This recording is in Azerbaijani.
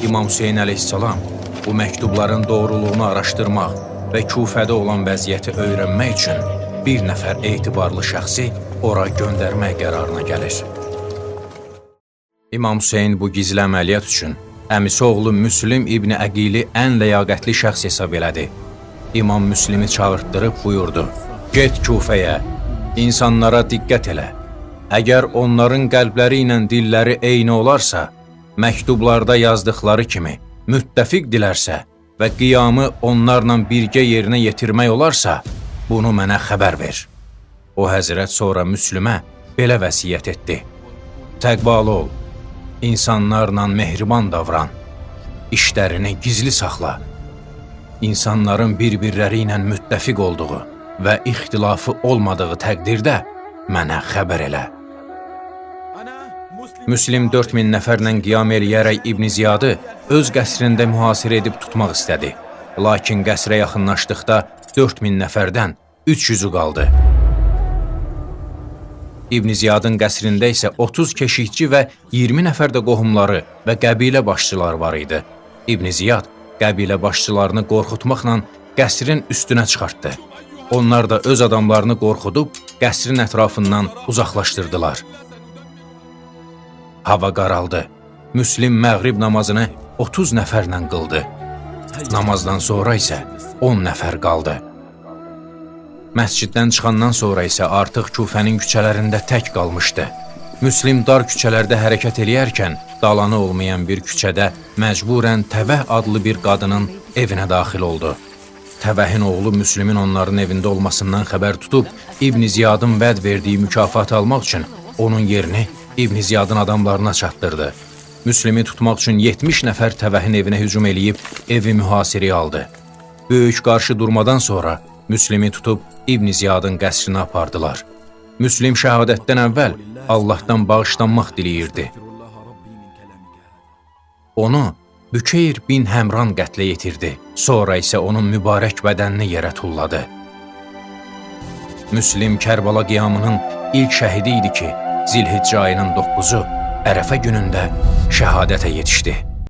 İmam Hüseyin əleyhissalam bu məktubların doğruluğunu araşdırmaq və Kufədə olan vəziyyəti öyrənmək üçün bir nəfər etibarlı şəxsi ora göndərmək qərarına gəlir. İmam Hüseyin bu gizli əməliyyat üçün əmisi oğlu Müslim İbni Əqili ən ləyaqətli şəxs hesab elədi. İmam Müslimi çağırtdırıb buyurdu: "Get Kufəyə, insanlara diqqət elə. Əgər onların qəlbləri ilə dilləri eyni olarsa, məktublarda yazdıqları kimi müttəfiq dilərsə və qiyamı onlarla birgə yerinə yetirmək olarsa, bunu mənə xəbər ver." O həzrət sonra Müslimə belə vəsiyyət etdi: "Təqvalı ol, insanlarla mehriban davran, işlərini gizli saxla, insanların bir-birləri ilə müttəfiq olduğu və ixtilafı olmadığı təqdirdə mənə xəbər elə." Müslim 4000 nəfərlə qiyam eləyərək İbn Ziyadı öz qəsrində mühasirə edib tutmaq istədi. Lakin qəsrə yaxınlaşdıqda 4000 nəfərdən 300-ü qaldı. İbn Ziyadın qəsrində isə 30 keşikçi və 20 nəfər də qohumları və qəbilə başçıları var idi. İbn Ziyad qəbilə başçılarını qorxutmaqla qəsrin üstünə çıxartdı. Onlar da öz adamlarını qorxudub qəsrin ətrafından uzaqlaşdırdılar. Hava qaraldı. Müslim məğrib namazını 30 nəfərlə qıldı. Namazdan sonra isə 10 nəfər qaldı. Məsciddən çıxandan sonra isə artıq Kufənin küçələrində tək qalmışdı. Müslim dar küçələrdə hərəkət eləyərkən dalanı olmayan bir küçədə məcburən Təvəh adlı bir qadının evinə daxil oldu. Təvəhin oğlu Müslimin onların evində olmasından xəbər tutub İbn Ziyadın vəd verdiyi mükafatı almaq üçün onun yerini İbn Ziyadın adamlarına çatdırdı. Müslimi tutmaq üçün 70 nəfər Təvəhin evinə hücum eləyib evi mühasirəyə aldı. Böyük qarşı durmadan sonra Müslimi tutub İbn Ziyadın qəsrinə apardılar. Müslim şəhadətdən əvvəl Allahdan bağışlanmaq diləyirdi. Onu Bükeyr bin Həmran qətlə yetirdi. Sonra isə onun mübarək bədənini yerə tulladı. Müslim Kərbala qiyamının ilk şəhidi idi ki, Zilhiccə ayının 9-u Ərəfə günündə şəhadətə yetişdi.